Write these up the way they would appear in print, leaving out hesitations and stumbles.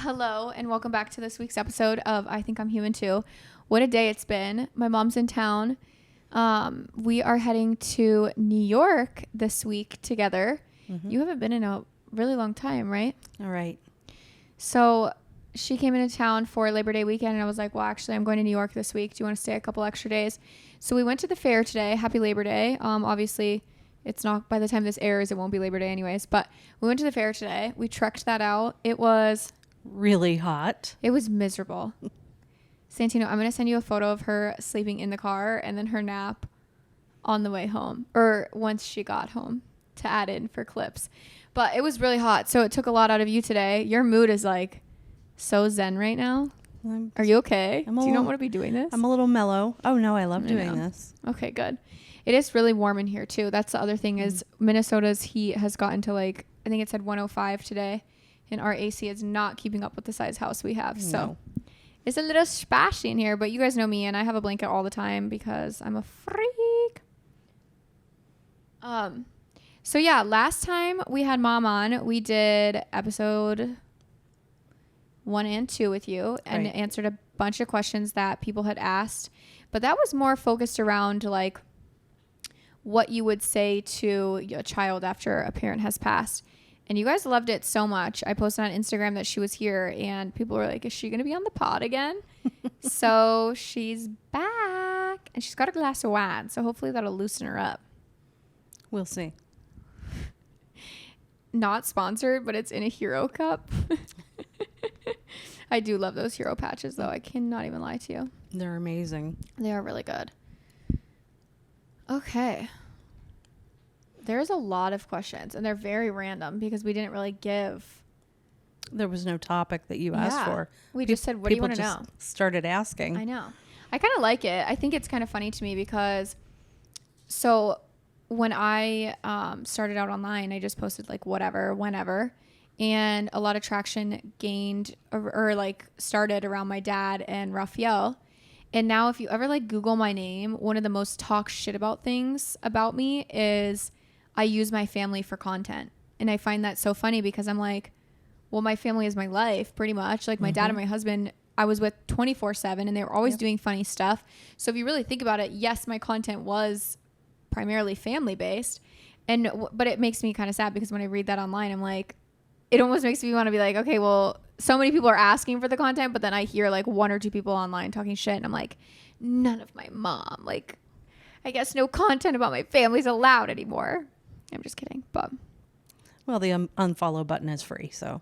Hello and welcome back to this week's episode of I Think I'm Human Too. What a day it's been. My mom's in town. We are heading to New York this week together. You haven't been in a really long time, right? All right. So she came into town for Labor Day weekend and I was like, well, actually, I'm going to New York this week. Do you want to stay a couple extra days? So we went to the fair today. Happy Labor Day. Obviously, it's not, by the time this airs, it won't be Labor Day anyways. But we went to the fair today. We trekked that out. It was really hot. It was miserable. Santino, I'm going to send you a photo of her sleeping in the car and then her nap on the way home, or once she got home, to add in for clips. But it was really hot, so it took a lot out of you today. Your mood is like so zen right now. Are you okay? Do you not want to be doing this? I'm a little mellow. Oh no, I love doing this. Okay, good. It is really warm in here too. That's the other thing is Minnesota's heat has gotten to like, I think it said 105 today. And our AC is not keeping up with the size house we have. So it's a little spashy in here. But you guys know me, and I have a blanket all the time because I'm a freak. So yeah, last time we had Mom on, we did episode 1 and 2 with you and answered a bunch of questions that people had asked. But that was more focused around like what you would say to a child after a parent has passed. And you guys loved it so much. I posted on Instagram that she was here and people were like, is she going to be on the pod again? So she's back and she's got a glass of wine. So hopefully that'll loosen her up. We'll see. Not sponsored, but it's in a hero cup. I do love those hero patches though. I cannot even lie to you. They're amazing. They are really good. Okay. There's a lot of questions and they're very random because we didn't really give. There was no topic that you asked for. We just said, what do you want to know? Started asking. I know. I kind of like it. I think it's kind of funny to me because so when I started out online, I just posted like whatever, whenever. And a lot of traction gained or like started around my dad and Raphael. And now if you ever like Google my name, one of the most talk shit about things about me is I use my family for content. And I find that so funny because I'm like, well, my family is my life pretty much. Like my dad and my husband, I was with 24/7 and they were always doing funny stuff. So if you really think about it, yes, my content was primarily family based. But it makes me kind of sad because when I read that online, I'm like, it almost makes me want to be like, okay, well, so many people are asking for the content, but then I hear like 1 or 2 people online talking shit and I'm like, none of my mom, like, I guess no content about my family's allowed anymore. I'm just kidding, but. Well, the unfollow button is free, so.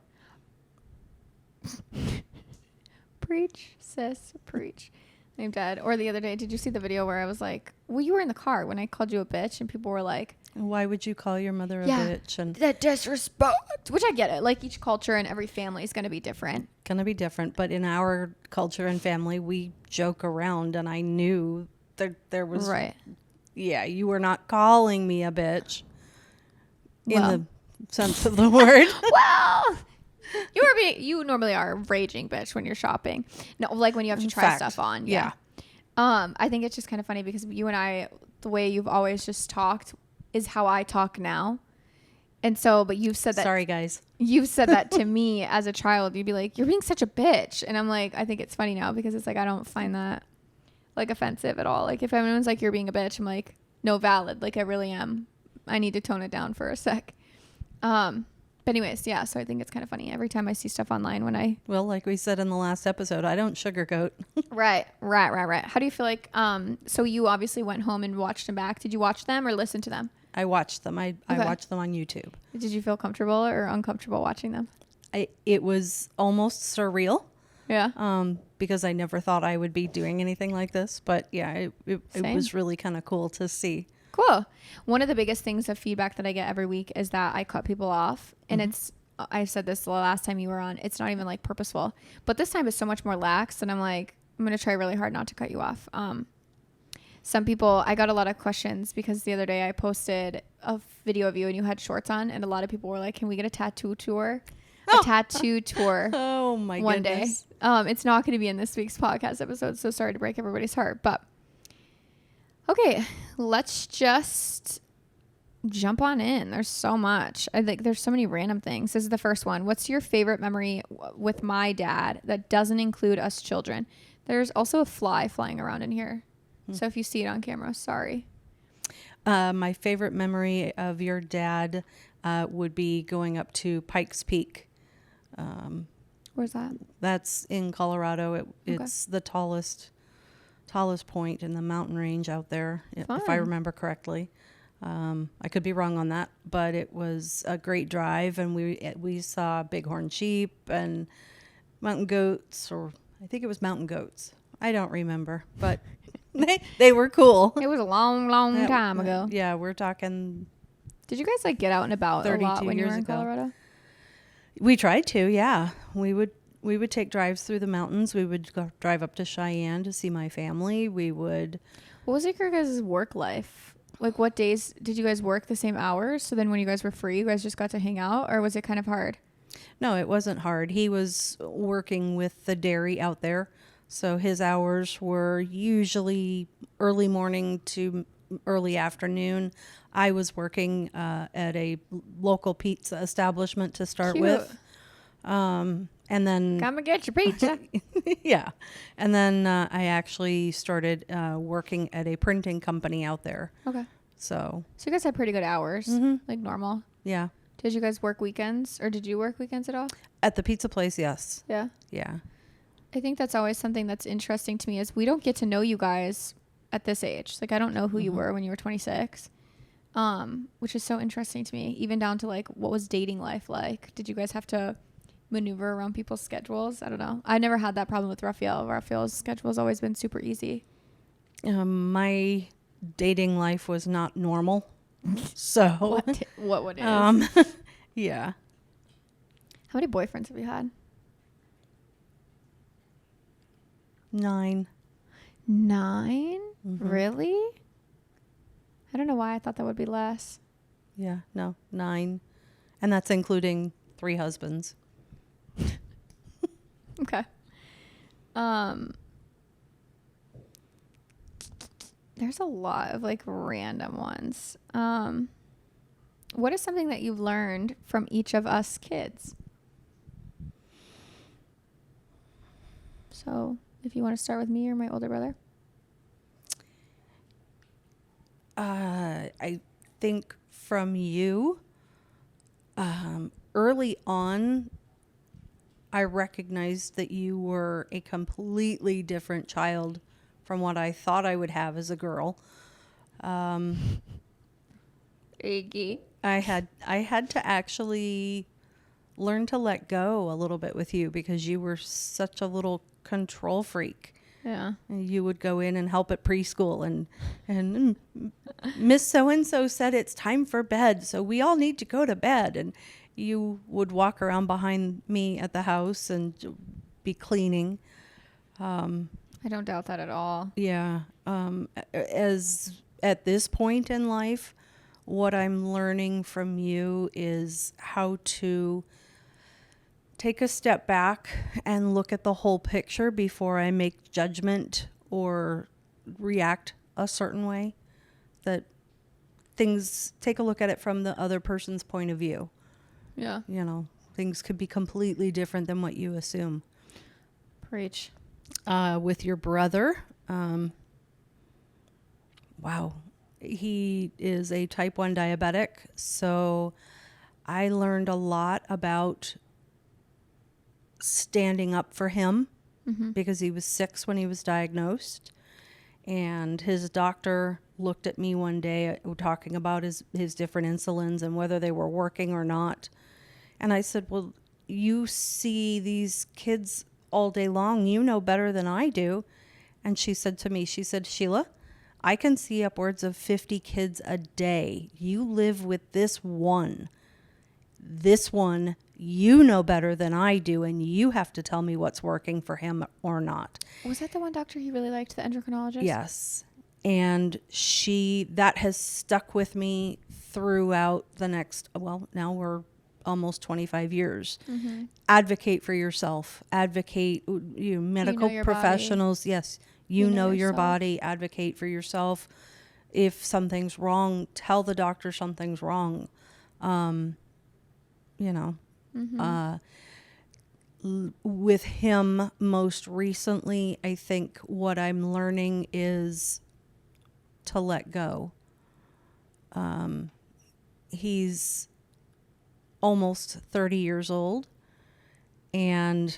Preach, sis, preach. I'm dead. Or the other day, did you see the video where I was like, well, you were in the car when I called you a bitch and people were like, why would you call your mother a bitch? And that disrespect. Which I get it. Like each culture and every family is going to be different. But in our culture and family, we joke around and I knew that there was. Right. Yeah, you were not calling me a bitch. In the sense of the word. Well, you normally are a raging bitch when you're shopping. No, like when you have to try stuff on. Yeah. I think it's just kind of funny because you and I, the way you've always just talked is how I talk now. And so, but you've said that. Sorry, guys. You've said that to me as a child. You'd be like, you're being such a bitch. And I'm like, I think it's funny now because it's like, I don't find that like offensive at all. Like if anyone's like, you're being a bitch, I'm like, no, valid. Like I really am. I need to tone it down for a sec. But anyways, yeah. So I think it's kind of funny every time I see stuff online well, like we said in the last episode, I don't sugarcoat. Right. How do you feel like, so you obviously went home and watched them back. Did you watch them or listen to them? I watched them. I watched them on YouTube. Did you feel comfortable or uncomfortable watching them? It was almost surreal. Yeah. Because I never thought I would be doing anything like this, but yeah, it was really kind of cool to see. Cool. One of the biggest things of feedback that I get every week is that I cut people off. And I said this the last time you were on, it's not even like purposeful, but this time it's so much more lax. And I'm like, I'm going to try really hard not to cut you off. Some people, I got a lot of questions because the other day I posted a video of you and you had shorts on and a lot of people were like, can we get a tattoo tour? A tattoo tour. Oh my goodness. One day. It's not going to be in this week's podcast episode. So sorry to break everybody's heart, but okay, let's just jump on in. There's so much. I think there's so many random things. This is the first one. What's your favorite memory with my dad that doesn't include us children? There's also a fly flying around in here. So if you see it on camera, sorry. My favorite memory of your dad would be going up to Pikes Peak. Where's that? That's in Colorado. It's the tallest point in the mountain range out there, if I Fun. remember correctly. I could be wrong on that, but it was a great drive, and we saw bighorn sheep and mountain goats, or I think it was mountain goats. I don't remember, but they were cool. It was a long, long time ago. Yeah, we're talking. Did you guys like get out and about a lot 32 when you were years in ago. Colorado? We tried to, yeah. We would take drives through the mountains. We would go drive up to Cheyenne to see my family. We would. What was your guys' work life? Like, what days did you guys work the same hours? So then when you guys were free, you guys just got to hang out? Or was it kind of hard? No, it wasn't hard. He was working with the dairy out there. So his hours were usually early morning to early afternoon. I was working at a local pizza establishment to start Cute. with. And then, Come and get your pizza. yeah. And then I actually started working at a printing company out there. Okay. So, So you guys had pretty good hours, like normal. yeah. Did you guys work weekends, or did you work weekends at all? At the pizza place, yes. Yeah. Yeah. I think that's always something that's interesting to me is we don't get to know you guys at this age. Like, I don't know who you were when you were 26, which is so interesting to me, even down to like, what was dating life like? Did you guys have to maneuver around people's schedules? I don't know. I never had that problem with Raphael. Raphael's schedule has always been super easy. My dating life was not normal. So, What would it is? yeah. How many boyfriends have you had? 9. 9? Really? I don't know why I thought that would be less. Yeah, no, 9. And that's including 3 husbands. Okay. There's a lot of like random ones. What is something that you've learned from each of us kids? So, if you want to start with me or my older brother. I think from you, early on, I recognized that you were a completely different child from what I thought I would have as a girl. Iggy. I had to actually learn to let go a little bit with you because you were such a little control freak. Yeah. You would go in and help at preschool and Miss So-and-so said it's time for bed, so we all need to go to bed. And you would walk around behind me at the house and be cleaning. I don't doubt that at all. Yeah. As at this point in life, what I'm learning from you is how to take a step back and look at the whole picture before I make judgment or react a certain way. That things, take a look at it from the other person's point of view. Yeah. You know, things could be completely different than what you assume. Preach. With your brother, wow, he is a type 1 diabetic. So I learned a lot about standing up for him because he was 6 when he was diagnosed. And his doctor looked at me one day talking about his different insulins and whether they were working or not. And I said, well, you see these kids all day long. You know better than I do. And she said to me, she said, Sheila, I can see upwards of 50 kids a day. You live with this one. This one, you know better than I do, and you have to tell me what's working for him or not. Was that the one doctor you really liked, the endocrinologist? Yes. And that has stuck with me throughout the next, well, now we're almost 25 years. Mm-hmm. Advocate for yourself. Advocate, medical your professionals. body. Yes. You know your yourself. body. Advocate for yourself. If something's wrong, tell the doctor something's wrong. You know, with him most recently, I think what I'm learning is to let go. He's almost 30 years old, and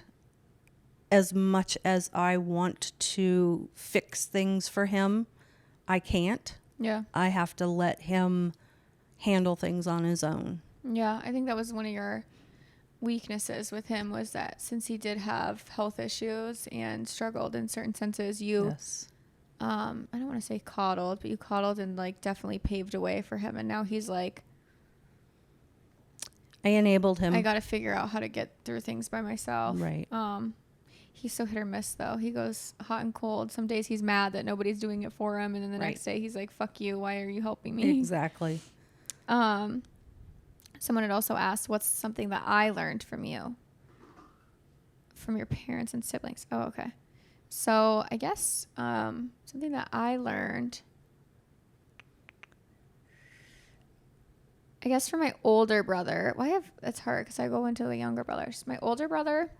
as much as I want to fix things for him, I can't. Yeah. I have to let him handle things on his own. Yeah, I think that was one of your weaknesses with him, was that since he did have health issues and struggled in certain senses, you Yes. I don't want to say coddled, but you coddled and like definitely paved a way for him, and now he's like, I enabled him. I got to figure out how to get through things by myself. Right. He's so hit or miss though. He goes hot and cold. Some days he's mad that nobody's doing it for him, and then the next day he's like, fuck you, why are you helping me? Exactly. Someone had also asked, what's something that I learned from you, from your parents and siblings? Oh, okay. So I guess something that I learned, I guess from my older brother. It's hard because I go into the younger brothers. My older brother,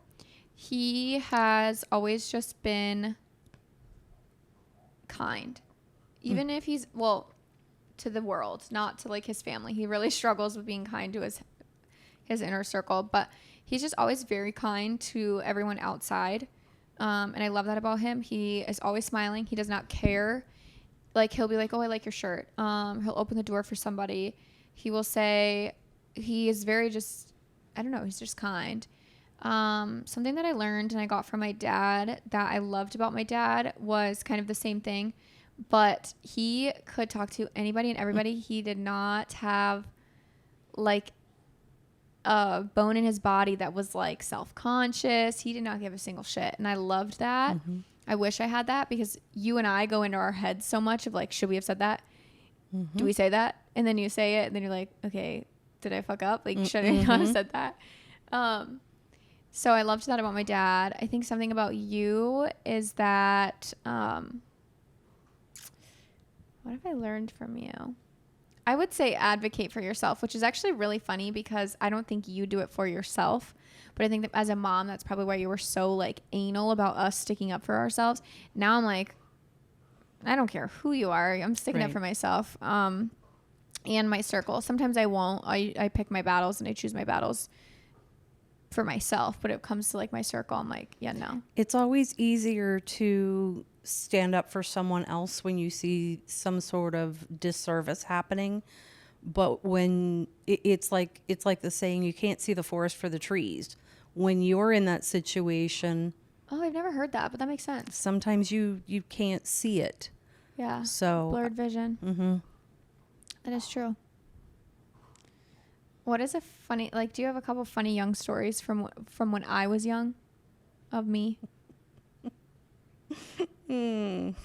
he has always just been kind. Even if he's, well, to the world, not to like his family. He really struggles with being kind to his inner circle, but he's just always very kind to everyone outside. And I love that about him. He is always smiling. He does not care. Like, he'll be like, oh, I like your shirt. He'll open the door for somebody. He will say, he is very just, I don't know, he's just kind. Something that I learned and I got from my dad that I loved about my dad was kind of the same thing, but he could talk to anybody and everybody. He did not have like a bone in his body that was like self-conscious. He did not give a single shit. And I loved that. I wish I had that, because you and I go into our heads so much of like, should we have said that? Do we say that? And then you say it and then you're like, okay, did I fuck up? Like, should I not have said that? So I loved that about my dad. I think something about you is that, what have I learned from you? I would say advocate for yourself, which is actually really funny because I don't think you do it for yourself. But I think that as a mom, that's probably why you were so like anal about us sticking up for ourselves. Now I'm like, I don't care who you are. I'm sticking up for myself. And my circle. Sometimes I won't. I pick my battles and I choose my battles for myself. But it comes to like my circle, I'm like, yeah, no. It's always easier to stand up for someone else when you see some sort of disservice happening. But when it's like the saying, you can't see the forest for the trees. When you're in that situation, Oh, I've never heard that, but that makes sense. sometimes you can't see it. Yeah. So Blurred vision. That is true. What is a funny, like, do you have a couple funny young stories from when I was young of me? You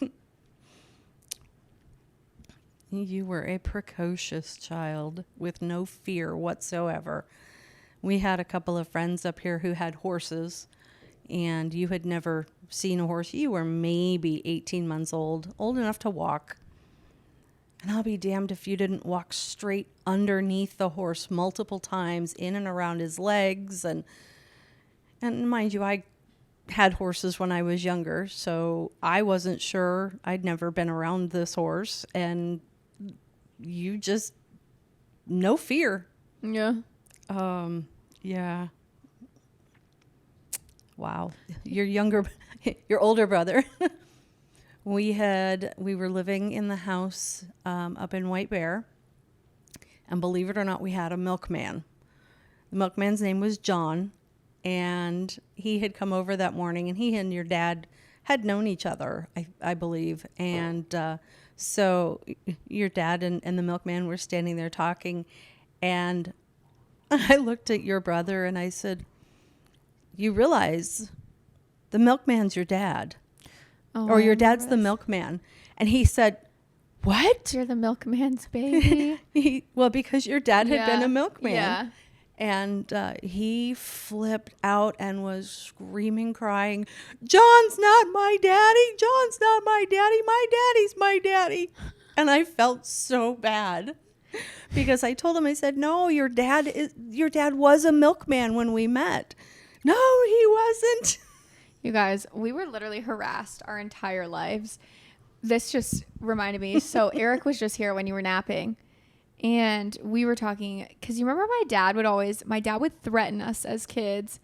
were a precocious child with no fear whatsoever. We had a couple of friends up here who had horses, and you had never seen a horse. You were maybe 18 months old enough to walk. And I'll be damned if you didn't walk straight underneath the horse multiple times, in and around his legs. And mind you, I had horses when I was younger, so I wasn't sure. I'd never been around this horse, and you just, no fear. Yeah. Yeah. Wow. Your older brother. We were living in the house up in White Bear, and believe it or not, we had a milkman. The milkman's name was John, and he had come over that morning, and he and your dad had known each other, I believe. And so your dad and the milkman were standing there talking, and I looked at your brother and I said, "You realize the milkman's your dad." Oh, Or your dad's the milkman. And he said, "What?" You're the milkman's baby. Well, because your dad had been a milkman. Yeah. And he flipped out and was screaming, crying, "John's not my daddy. John's not my daddy. My daddy's my daddy." And I felt so bad because I told him, I said, no, your dad was a milkman when we met. No, he wasn't. You guys, we were literally harassed our entire lives. This just reminded me. So Eric was just here when you were napping. And we were talking, because you remember my dad would threaten us as kids.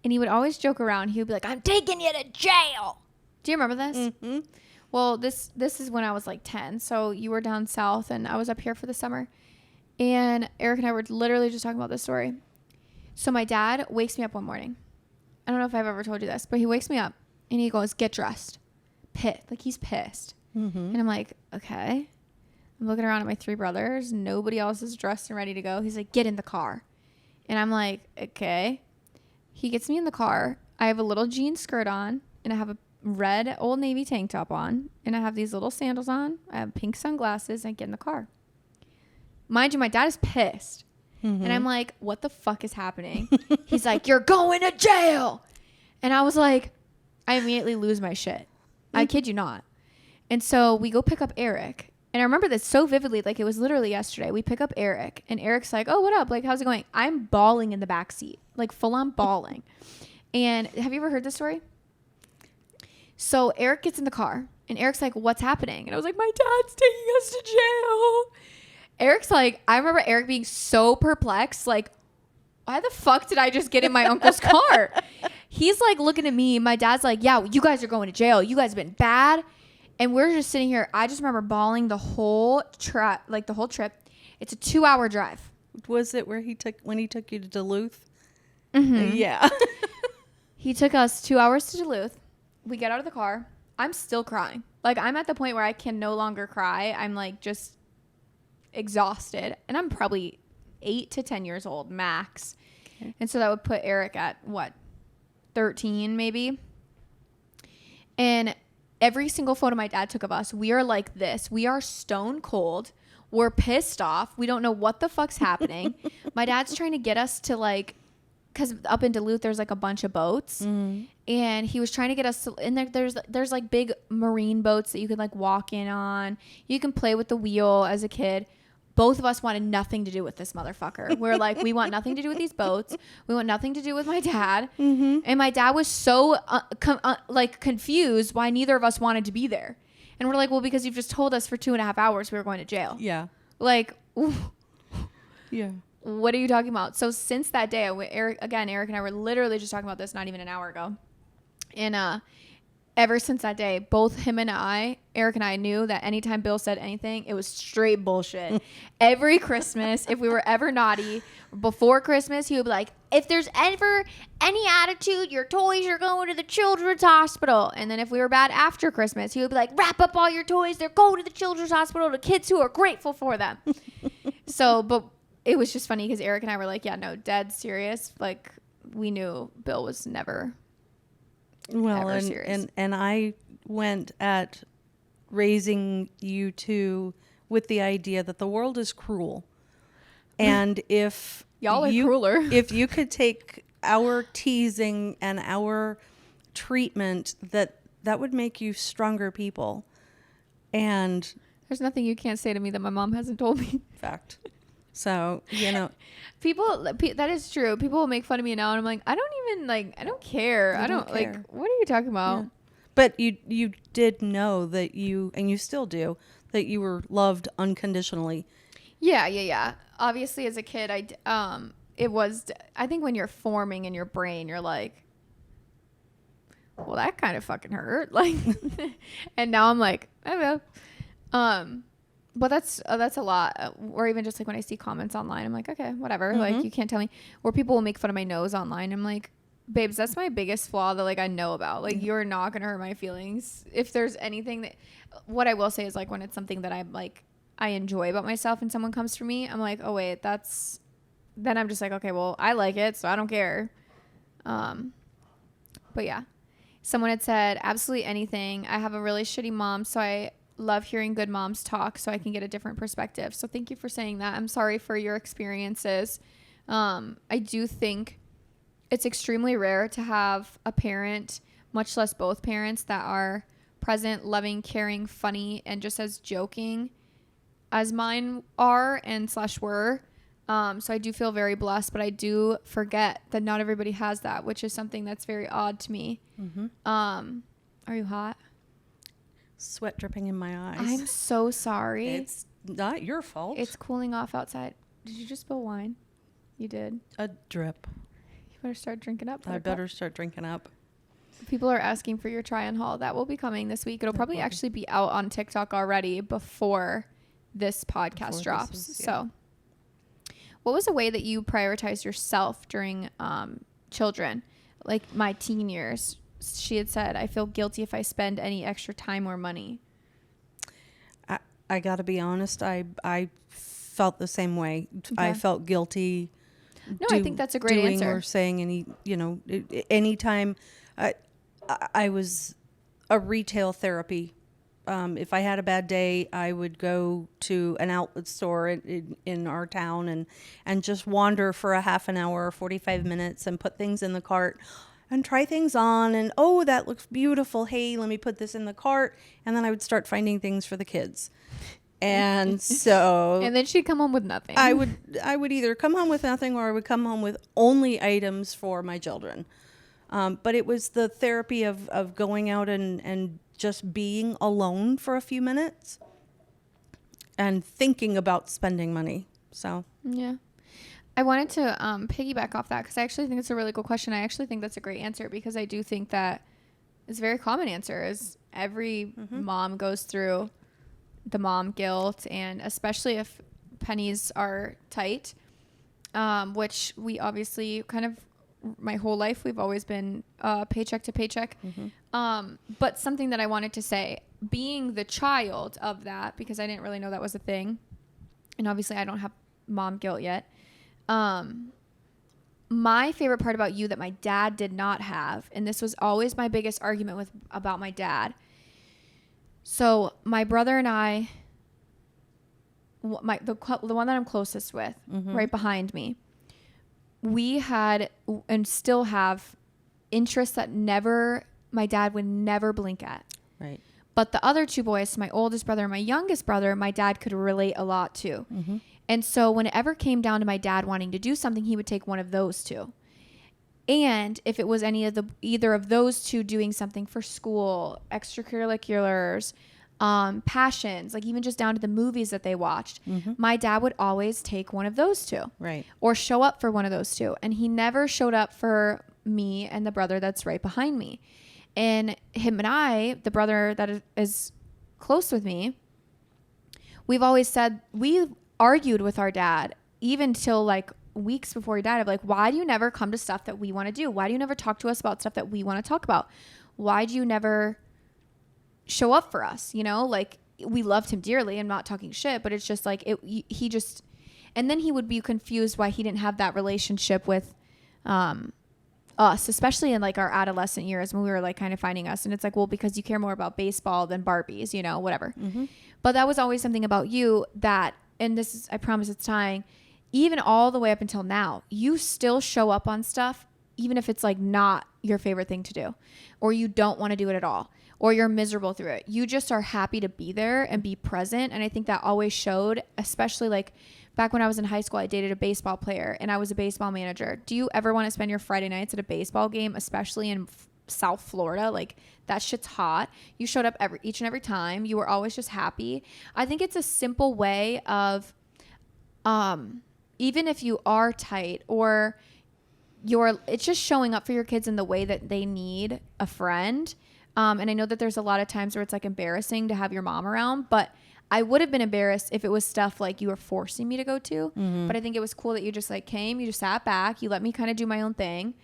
And he would always joke around. He would be like, I'm taking you to jail. Do you remember this? Mm-hmm. Well, this is when I was like 10. So you were down south and I was up here for the summer. And Eric and I were literally just talking about this story. So my dad wakes me up one morning. I don't know if I've ever told you this, but he wakes me up and he goes, get dressed. Like he's pissed. Mm-hmm. And I'm like, okay. I'm looking around at my 3 brothers. Nobody else is dressed and ready to go. He's like, get in the car. And I'm like, okay. He gets me in the car. I have a little jean skirt on and I have a red Old Navy tank top on. And I have these little sandals on. I have pink sunglasses. I get in the car. Mind you, my dad is pissed. Mm-hmm. And I'm like, what the fuck is happening? He's like, you're going to jail. And I was like, I immediately lose my shit. I kid you not. And so we go pick up Eric. And I remember this so vividly, like it was literally yesterday. We pick up Eric and Eric's like, oh, what up? Like, how's it going? I'm bawling in the back seat, like full on bawling. And have you ever heard this story? So Eric gets in the car and Eric's like, what's happening? And I was like, my dad's taking us to jail. Eric's like, I remember Eric being so perplexed, like, why the fuck did I just get in my uncle's car? He's like looking at me. My dad's like, yeah, you guys are going to jail. You guys have been bad. And we're just sitting here. I just remember bawling the whole trip. It's a 2-hour drive. Was it when he took you to Duluth? Mm-hmm. Yeah. He took us 2 hours to Duluth. We get out of the car. I'm still crying. Like, I'm at the point where I can no longer cry. I'm like just exhausted. And I'm probably 8 to 10 years old max. Okay. And so that would put Eric at what? 13 maybe. And every single photo my dad took of us, we are like this. We are stone cold. We're pissed off. We don't know what the fuck's happening. My dad's trying to get us to like, because up in Duluth, there's like a bunch of boats. Mm. And he was trying to get us to, and there's like big marine boats that you could like walk in on. You can play with the wheel as a kid. Both of us wanted nothing to do with this motherfucker. We're like, we want nothing to do with these boats. We want nothing to do with my dad. Mm-hmm. And my dad was so confused why neither of us wanted to be there. And we're like, well, because you've just told us for 2.5 hours we were going to jail. Yeah. Like, ooh. Yeah. What are you talking about? So since that day, Eric and I were literally just talking about this not even an hour ago. And ever since that day, both Eric and I knew that anytime Bill said anything, it was straight bullshit. Every Christmas, if we were ever naughty, before Christmas, he would be like, if there's ever any attitude, your toys are going to the children's hospital. And then if we were bad after Christmas, he would be like, wrap up all your toys. They're going to the children's hospital to kids who are grateful for them. But it was just funny because Eric and I were like, yeah, no, dead serious. Like, we knew Bill was never... Well, and I went at raising you two with the idea that the world is cruel. And if y'all are crueler, if you could take our teasing and our treatment, that would make you stronger people. And there's nothing you can't say to me that my mom hasn't told me. Fact. So, that is true. People will make fun of me now and I'm like, I don't care. I don't care. Like, what are you talking about? Yeah. But you did know that and you still do, that you were loved unconditionally. Yeah. Obviously as a kid, I think when you're forming in your brain, you're like, well, that kind of fucking hurt. Like, and now I'm like, I don't know. But that's a lot. Or even just like when I see comments online, I'm like, okay, whatever. Mm-hmm. Like, you can't tell me. Or people will make fun of my nose online. I'm like, babes, that's my biggest flaw that like I know about. Like, you're not gonna hurt my feelings. If there's anything that, what I will say is like when it's something that I'm like I enjoy about myself and someone comes for me, I'm like, oh wait, then I'm just like, okay, well, I like it, so I don't care. But yeah, someone had said absolutely anything. I have a really shitty mom, so I love hearing good moms talk so I can get a different perspective. So thank you for saying that. I'm sorry for your experiences. I do think it's extremely rare to have a parent, much less both parents, that are present, loving, caring, funny, and just as joking as mine are and slash were. So I do feel very blessed, but I do forget that not everybody has that, which is something that's very odd to me. Are you hot? Sweat dripping in my eyes. I'm so sorry. It's not your fault. It's cooling off outside. Did you just spill wine? You did. a drip. You better start drinking up. I better start drinking up. People are asking for your try-on haul. That will be coming this week. It'll probably actually be out on TikTok already before this podcast drops. So what was a way that you prioritized yourself during children? Like my teen years. She had said, I feel guilty if I spend any extra time or money. I got to be honest. I felt the same way. Okay. I felt guilty. No, I think that's a great answer. Or saying anytime I was a retail therapy. If I had a bad day, I would go to an outlet store in our town and just wander for a half an hour or 45 minutes and put things in the cart and try things on. And, oh, that looks beautiful. Hey, let me put this in the cart. And then I would start finding things for the kids. And so... and then she'd come home with nothing. I would either come home with nothing or I would come home with only items for my children. But it was the therapy of going out and just being alone for a few minutes and thinking about spending money. So yeah, I wanted to piggyback off that because I actually think it's a really cool question. I actually think that's a great answer because I do think that it's a very common answer. Is every mom goes through the mom guilt, and especially if pennies are tight, which we obviously kind of. My whole life we've always been paycheck to paycheck. But something that I wanted to say, being the child of that, because I didn't really know that was a thing, and obviously I don't have mom guilt yet. My favorite part about you that my dad did not have, and this was always my biggest argument about my dad. So my brother and I, the one that I'm closest with, right behind me, we had and still have interests that my dad would never blink at. Right. But the other two boys, my oldest brother and my youngest brother, my dad could relate a lot to. And so when it ever came down to my dad wanting to do something, he would take one of those two. And if it was either of those two doing something for school, extracurriculars, passions, like even just down to the movies that they watched, my dad would always take one of those two, right, or show up for one of those two. And he never showed up for me and the brother that's right behind me. And him and I, the brother that is close with me, we've always said, we argued with our dad even till like weeks before he died, of like, why do you never come to stuff that we want to do? Why do you never talk to us about stuff that we want to talk about? Why do you never show up for us? Like, we loved him dearly. I'm not talking shit, but it's just like he just, and then he would be confused why he didn't have that relationship with us, especially in like our adolescent years when we were like kind of finding us. And it's like, well, because you care more about baseball than Barbies, whatever. But that was always something about you that, and this is, I promise it's tying, even all the way up until now, you still show up on stuff, even if it's like not your favorite thing to do, or you don't want to do it at all, or you're miserable through it. You just are happy to be there and be present. And I think that always showed, especially like back when I was in high school, I dated a baseball player and I was a baseball manager. Do you ever want to spend your Friday nights at a baseball game, especially in South Florida? Like, that shit's hot. You showed up each and every time. You were always just happy. I think it's a simple way of, even if you are tight or it's just showing up for your kids in the way that they need a friend. And I know that there's a lot of times where it's like embarrassing to have your mom around, but I would have been embarrassed if it was stuff like you were forcing me to go to. But I think it was cool that you just like came, you just sat back, you let me kind of do my own thing.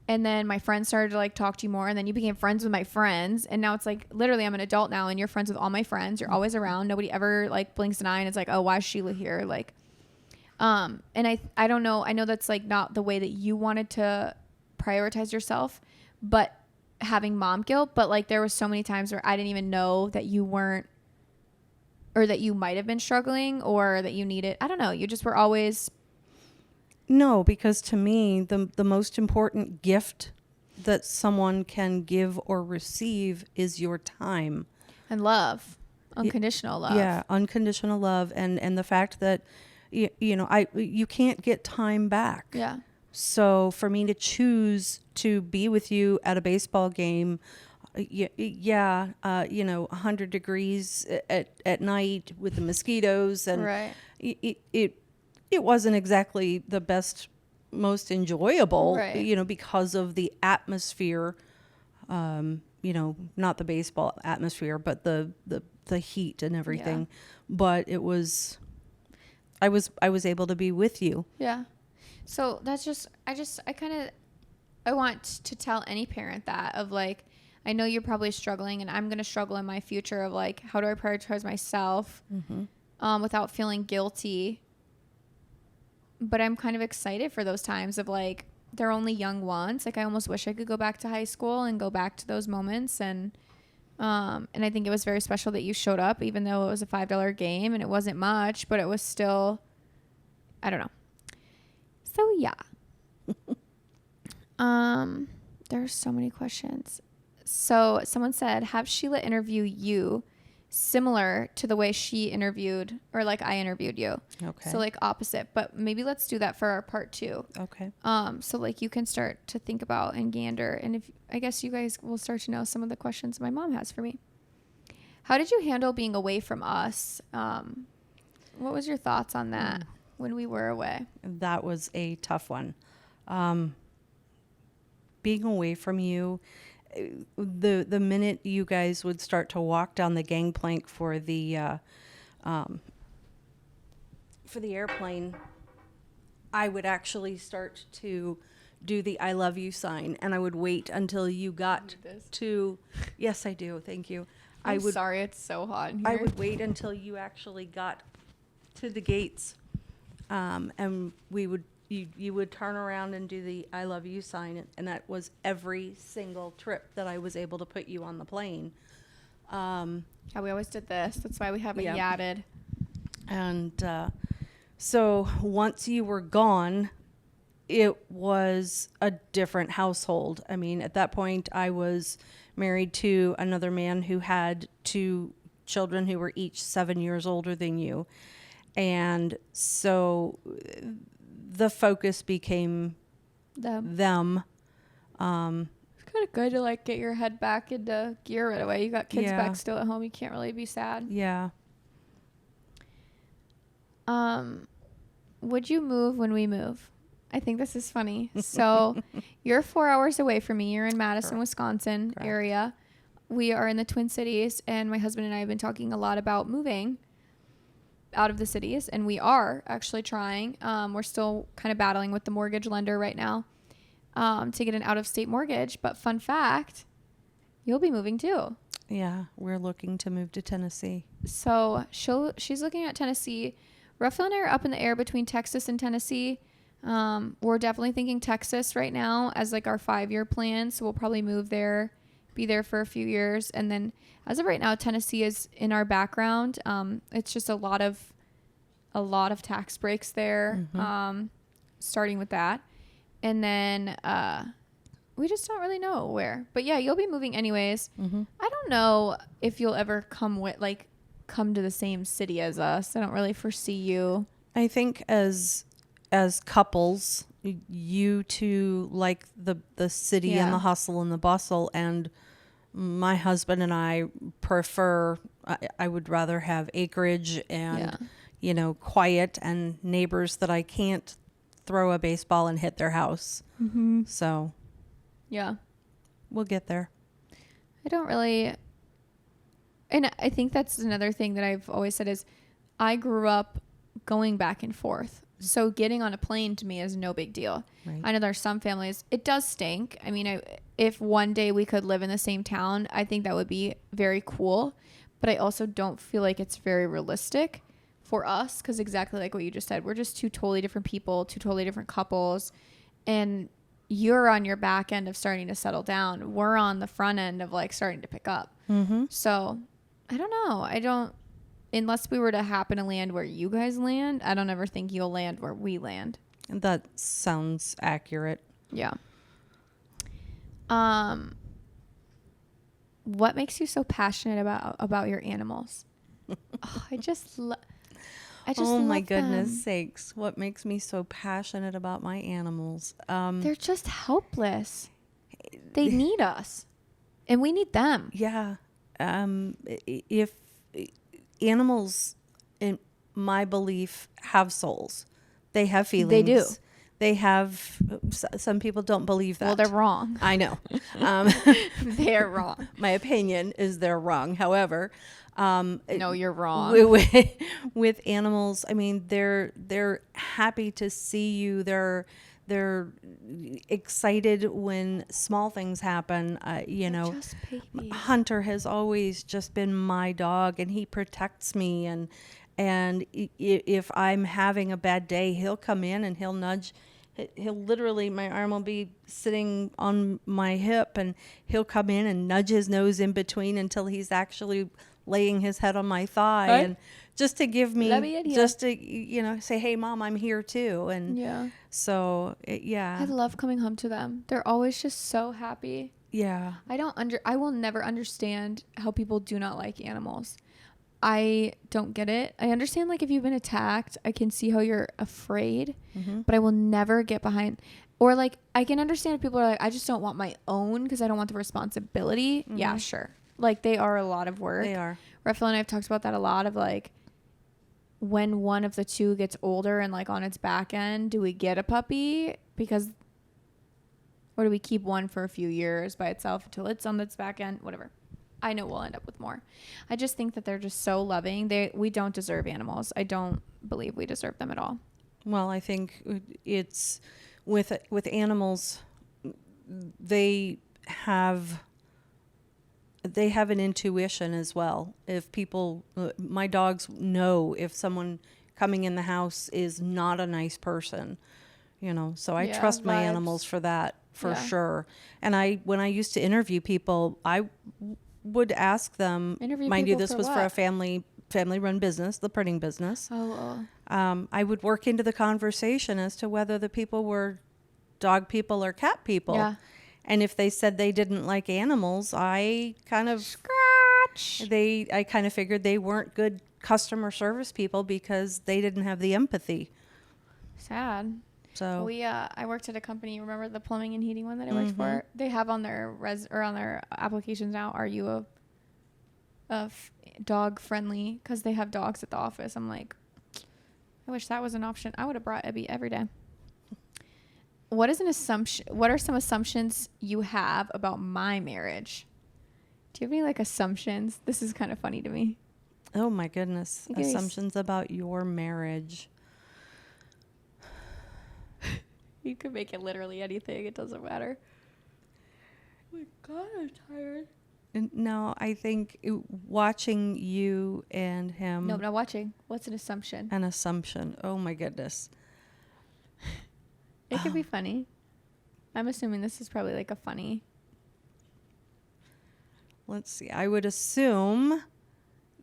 And then my friends started to like talk to you more, and then you became friends with my friends. And now it's like, literally, I'm an adult now and you're friends with all my friends. You're always around. Nobody ever like blinks an eye and it's like, oh, why is Sheila here? Like, and I don't know. I know that's like not the way that you wanted to prioritize yourself, but having mom guilt. But like, there was so many times where I didn't even know that you weren't, or that you might have been struggling, or that you needed, I don't know. You just were always. No, because to me, the most important gift that someone can give or receive is your time. And love. Unconditional love. Yeah, unconditional love, and the fact that you can't get time back. Yeah. So for me to choose to be with you at a baseball game, 100 degrees at night with the mosquitoes, and Right. it wasn't exactly the best, most enjoyable, Right. because of the atmosphere, not the baseball atmosphere, but the heat and everything. Yeah. But I was able to be with you. Yeah. So that's I want to tell any parent that of like, I know you're probably struggling and I'm going to struggle in my future of like, how do I prioritize myself without feeling guilty? But I'm kind of excited for those times of like, they're only young once. Like I almost wish I could go back to high school and go back to those moments. And I think it was very special that you showed up, even though it was a $5 game and it wasn't much, but it was still, I don't know. So yeah. There's so many questions. So someone said, have Sheila interview you similar to the way she interviewed, or like I interviewed you. Okay. So like opposite, but maybe let's do that for our part 2. Okay. So like you can start to think about and gander, and if I guess you guys will start to know some of the questions my mom has for me. How did you handle being away from us? What was your thoughts on that when we were away? That was a tough one. Being away from you, the minute you guys would start to walk down the gangplank for the airplane, I would actually start to do the I love you sign, and I would wait until you got to. Yes, I do. Thank you. I'm sorry, it's so hot in here. I would wait until you actually got to the gates, and you would turn around and do the I love you sign, and that was every single trip that I was able to put you on the plane. Yeah, we always did this. That's why we have it yatted. And so once you were gone, it was a different household. I mean, at that point, I was married to another man who had 2 children who were each 7 years older than you. And so the focus became them. It's kind of good to like get your head back into gear right away. You got kids back still at home. You can't really be sad. Yeah. Would you move when we move? I think this is funny. So you're 4 hours away from me. You're in Madison, Correct. Wisconsin Correct. area. We are in the Twin Cities, and my husband and I have been talking a lot about moving out of the cities, and we are actually trying. We're still kind of battling with the mortgage lender right now to get an out-of-state mortgage. But fun fact, you'll be moving too. Yeah, we're looking to move to Tennessee. So she's looking at Tennessee. Ruffalo and I are up in the air between Texas and Tennessee. We're definitely thinking Texas right now as like our 5-year plan. So we'll probably move there, be there for a few years. And then as of right now, Tennessee is in our background. It's just a lot of tax breaks there. Starting with that. And then, we just don't really know where, but yeah, you'll be moving anyways. I don't know if you'll ever come to the same city as us. I don't really foresee you. I think as couples, you two like the city and the hustle and the bustle, and my husband and I prefer, I would rather have acreage and quiet and neighbors that I can't throw a baseball and hit their house. So yeah, we'll get there. I don't really, and I think that's another thing that I've always said is I grew up going back and forth. So getting on a plane to me is no big deal. Right. I know there's some families, it does stink. I mean, if one day we could live in the same town, I think that would be very cool. But I also don't feel like it's very realistic for us, because exactly like what you just said, we're just 2 totally different people, 2 totally different couples. And you're on your back end of starting to settle down. We're on the front end of like starting to pick up. So I don't know. Unless we were to happen to land where you guys land, I don't ever think you'll land where we land. That sounds accurate. Yeah. What makes you so passionate about your animals? Oh, I just Oh my love goodness them. sakes. What makes me so passionate about my animals? They're just helpless. They need us, and we need them. Yeah. If animals, in my belief, have souls, they have They do. feelings. They have, some people don't believe that. Well, they're wrong. I know. Um, They're wrong. my opinion is they're wrong. However, No, you're wrong. with animals, I mean, they're happy to see you. They're excited when small things happen. You know, Just babies. Hunter has always just been my dog, and he protects me. And if I'm having a bad day, he'll come in and he'll nudge. He'll literally, my arm will be sitting on my hip, and he'll come in and nudge his nose in between until he's actually laying his head on my thigh, Right. and just to give Let me me, in here. just to, say, hey, Mom, I'm here too. And Yeah. so, I love coming home to them. They're always just so happy. yeah. I will never understand how people do not like animals. I don't get it. I understand, like, if you've been attacked, I can see how you're afraid, but I will never get behind, or like, I can understand if people are like, I just don't want my own because I don't want the responsibility. Yeah, sure. Like, they are a lot of work. They are. Rafael and I have talked about that a lot, of like, when one of the two gets older and like on its back end, do we get a puppy or do we keep one for a few years by itself until it's on its back end? Whatever. I know we'll end up with more. I just think that they're just so loving. We don't deserve animals. I don't believe we deserve them at all. Well, I think it's with animals, they have an intuition as well. If people, my dogs know if someone coming in the house is not a nice person, so I Yeah, trust my vibes. animals for that, for Yeah. sure. And when I used to interview people, I would ask them, Interview mind you, people this for was for a what? family run business, the printing business. Oh, I would work into the conversation as to whether the people were dog people or cat people. yeah. And if they said they didn't like animals, I kind of figured they weren't good customer service people because they didn't have the empathy. Sad. So I worked at a company. Remember the plumbing and heating one that I worked for? They have on their on their applications now, are you dog friendly? Because they have dogs at the office. I'm like, I wish that was an option. I would have brought Ebby every day. What is an assumption? What are some assumptions you have about my marriage? Do you have any like assumptions? This is kind of funny to me. oh my goodness, Okay. assumptions about your marriage. You could make it literally anything. It doesn't matter. Oh my God, I'm tired. No, I think watching you and him. No, I'm not watching. What's an assumption? An assumption. Oh my goodness. It could be funny. I'm assuming this is probably like a funny. Let's see. I would assume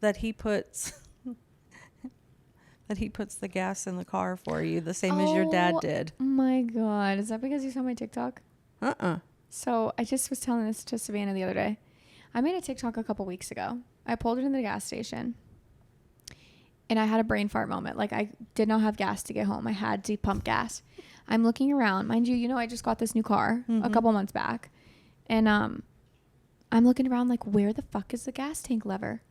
that he puts the gas in the car for you, the same as your dad did. Oh my God. Is that because you saw my TikTok? So I just was telling this to Savannah the other day. I made a TikTok a couple weeks ago. I pulled it in the gas station and I had a brain fart moment. Like, I did not have gas to get home. I had to pump gas. I'm looking around. Mind you, I just got this new car a couple months back. And I'm looking around like, where the fuck is the gas tank lever?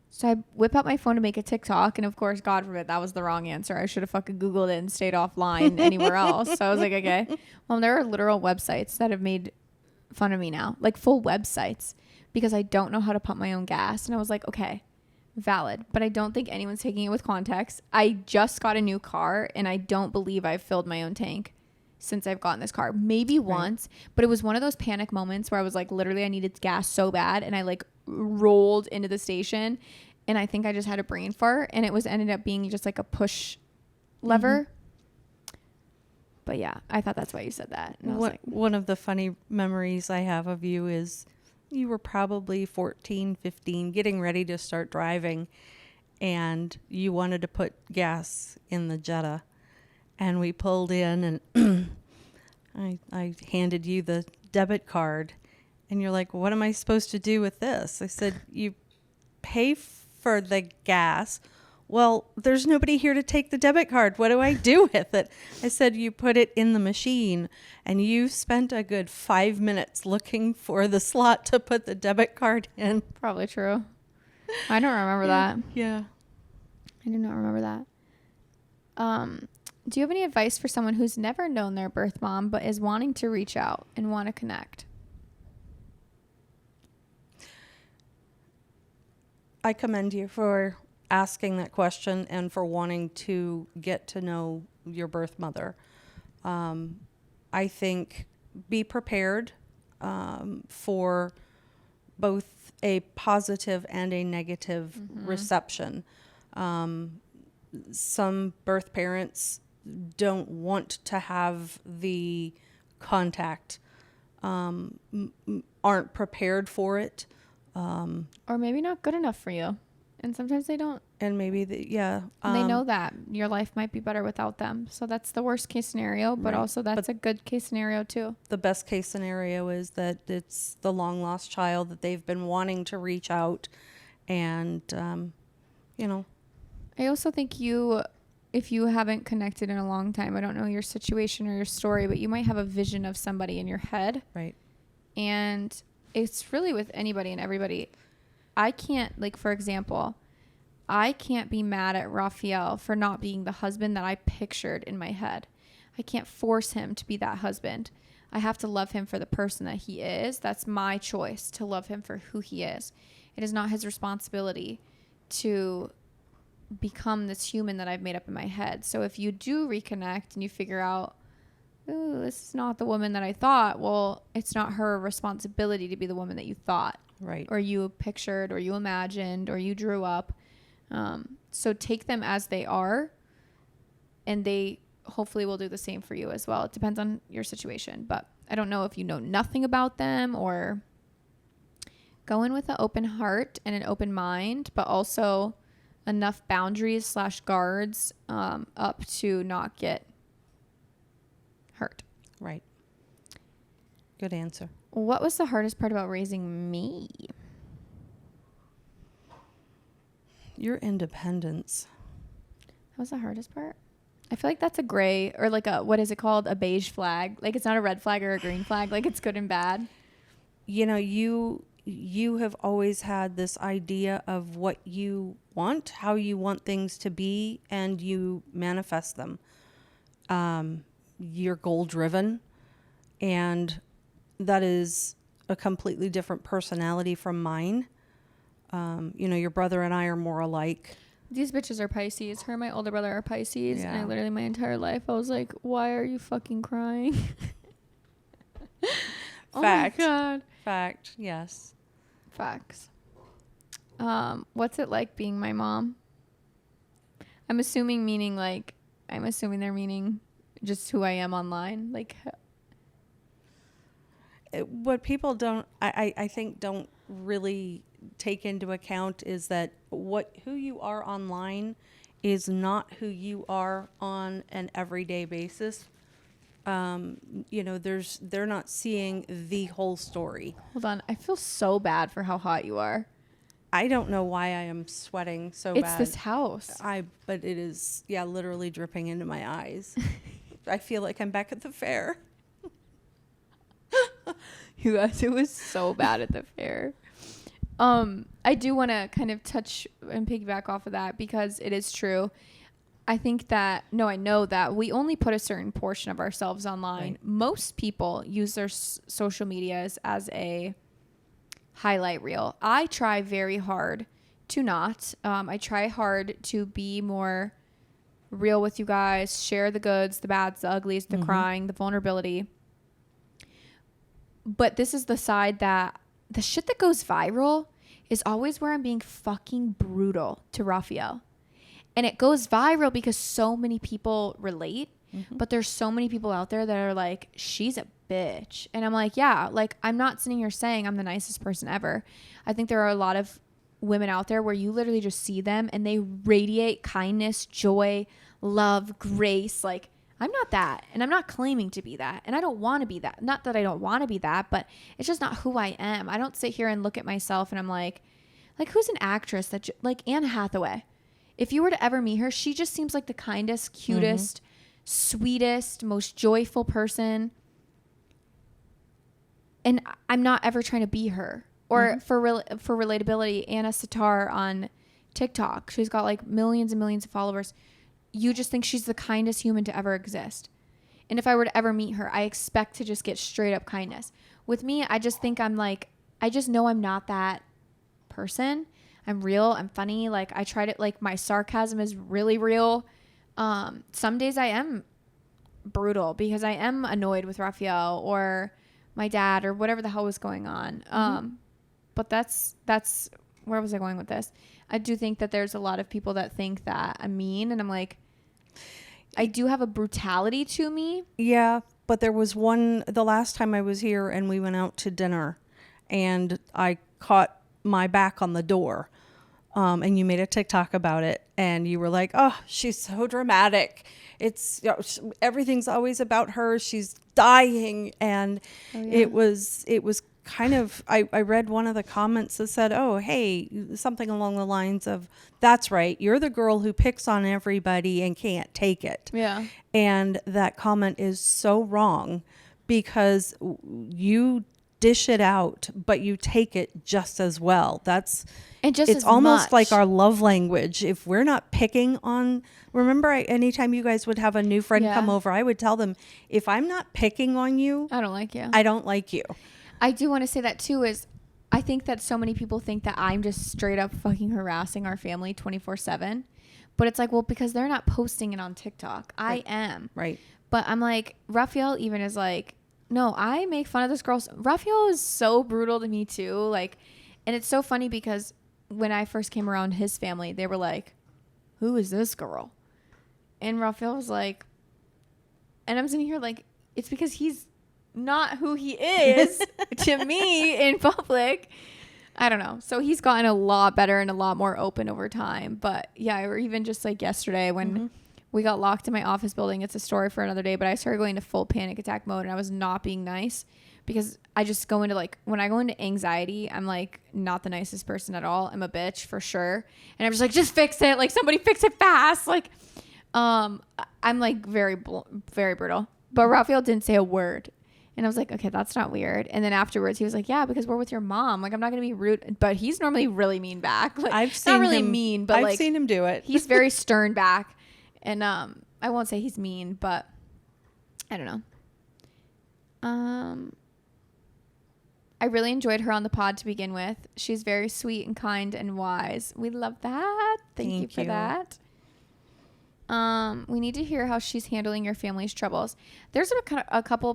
So I whip out my phone to make a TikTok. And of course, God forbid, that was the wrong answer. I should have fucking Googled it and stayed offline anywhere else. So I was like, okay. Well, there are literal websites that have made fun of me now, like full websites, because I don't know how to pump my own gas. And I was like, okay, valid. But I don't think anyone's taking it with context. I just got a new car and I don't believe I've filled my own tank since I've gotten this car. Maybe once, but it was one of those panic moments where I was like, literally, I needed gas so bad. And I like rolled into the station and I think I just had a brain fart, and it ended up being just like a push lever. But yeah, I thought that's why you said that. And I was like, One of the funny memories I have of you is you were probably 14, 15, getting ready to start driving, and you wanted to put gas in the Jetta. And we pulled in, and I handed you the debit card, and you're like, what am I supposed to do with this? I said, you pay for the gas. Well, there's nobody here to take the debit card. What do I do with it? I said, you put it in the machine, and you spent a good 5 minutes looking for the slot to put the debit card in. Probably true. I don't remember that. Yeah. I do not remember that. Do you have any advice for someone who's never known their birth mom but is wanting to reach out and want to connect? I commend you for asking that question and for wanting to get to know your birth mother. I think be prepared for both a positive and a negative reception. Some birth parents don't want to have the contact, aren't prepared for it. Or maybe not good enough for you. And sometimes they don't. And maybe, And they know that your life might be better without them. So that's the worst case scenario, but Right. also that's a good case scenario too. the best case scenario is that it's the long lost child that they've been wanting to reach out. And, I also think if you haven't connected in a long time, I don't know your situation or your story, but you might have a vision of somebody in your head. right. And it's really with anybody and everybody. I can't, like, for example, I can't be mad at Raphael for not being the husband that I pictured in my head. I can't force him to be that husband. I have to love him for the person that he is. That's my choice, to love him for who he is. It is not his responsibility to become this human that I've made up in my head. So if you do reconnect and you figure out, ooh, this is not the woman that I thought, well, it's not her responsibility to be the woman that you thought. Right. Or you pictured, or you imagined, or you drew up. So take them as they are, and they hopefully will do the same for you as well. It depends on your situation, but I don't know if you know nothing about them, or go in with an open heart and an open mind, but also enough boundaries / guards up to not get hurt. Right. Good answer. What was the hardest part about raising me? Your independence. That was the hardest part. I feel like that's a gray, or like what is it called? A beige flag. Like, it's not a red flag or a green flag. Like, it's good and bad. You have always had this idea of what you want, how you want things to be, and you manifest them. You're goal driven, and that is a completely different personality from mine. Your brother and I are more alike. These bitches are Pisces. Her and my older brother are Pisces. Yeah. And I literally, my entire life, I was like, why are you fucking crying? Fact. Oh my God. Fact. Yes. Facts. What's it like being my mom? I'm assuming they're meaning just who I am online. Like, What people I think don't really take into account is that who you are online is not who you are on an everyday basis. They're not seeing the whole story. hold on. I feel so bad for how hot you are. I don't know why I am sweating so It's bad. this house. But it is, literally dripping into my eyes. I feel like I'm back at the fair. You guys, it was so bad at the fair. I do want to kind of touch and piggyback off of that, because it is true. I know that we only put a certain portion of ourselves online. Right. Most people use their social medias as a highlight reel. I try very hard to not. I try hard to be more real with you guys, share the goods, the bads, the uglies, the crying, the vulnerability. But this is the side that the shit that goes viral is always where I'm being fucking brutal to Raphael. And it goes viral because so many people relate, but there's so many people out there that are like, she's a bitch. And I'm like, yeah, like, I'm not sitting here saying I'm the nicest person ever. I think there are a lot of women out there where you literally just see them and they radiate kindness, joy, love, grace. Like, I'm not that, and I'm not claiming to be that, and I don't want to be that. Not that I don't want to be that, but it's just not who I am. I don't sit here and look at myself and I'm like like, who's an actress that like Anne Hathaway? If you were to ever meet her, she just seems like the kindest, cutest, sweetest, most joyful person. And I'm not ever trying to be her. Or for relatability, Anna Sitar on TikTok, she's got like millions and millions of followers. You just think she's the kindest human to ever exist. And if I were to ever meet her, I expect to just get straight up kindness. With me, I just think I'm like, I just know I'm not that person. I'm real. I'm funny. Like, I try to, like, my sarcasm is really real. Some days I am brutal because I am annoyed with Raphael or my dad or whatever the hell was going on. But that's where was I going with this? I do think that there's a lot of people that think that I'm mean, and I'm like, I do have a brutality to me. Yeah, but there was the last time I was here and we went out to dinner and I caught my back on the door. And you made a TikTok about it and you were like, oh, she's so dramatic. It's, everything's always about her. She's dying. And it was kind of, I read one of the comments that said, oh, hey, something along the lines of, that's right. You're the girl who picks on everybody and can't take it. Yeah. And that comment is so wrong because you dish it out, but you take it just as well. It's almost like our love language. If we're not picking on, remember, anytime you guys would have a new friend come over, I would tell them, if I'm not picking on you, I don't like you. I don't like you. I do want to say that too, is I think that so many people think that I'm just straight up fucking harassing our family 24/7. But it's like, well, because they're not posting it on TikTok. I am. Right. But I'm like, Raphael even is like, no, I make fun of this girl. Raphael is so brutal to me too. Like, and it's so funny because when I first came around his family, they were like, who is this girl? And Raphael was like, and I'm sitting here like, it's because he's not who he is to me in public. I don't know. So he's gotten a lot better and a lot more open over time. But yeah, or even just like yesterday when we got locked in my office building, it's a story for another day, but I started going into full panic attack mode and I was not being nice because I just go into like, when I go into anxiety, I'm like not the nicest person at all. I'm a bitch for sure. And I'm just like, just fix it. Like, somebody fix it fast. Like, I'm like very brutal, but Raphael didn't say a word. And I was like, okay, that's not weird. And then afterwards, he was like, yeah, because we're with your mom. Like, I'm not going to be rude. But he's normally really mean back. Like, I've seen not really him, mean, but I've seen him do it. He's very stern back. And I won't say he's mean, but I don't know. I really enjoyed her on the pod to begin with. She's very sweet and kind and wise. We love that. Thank you for that. We need to hear how she's handling your family's troubles. There's a couple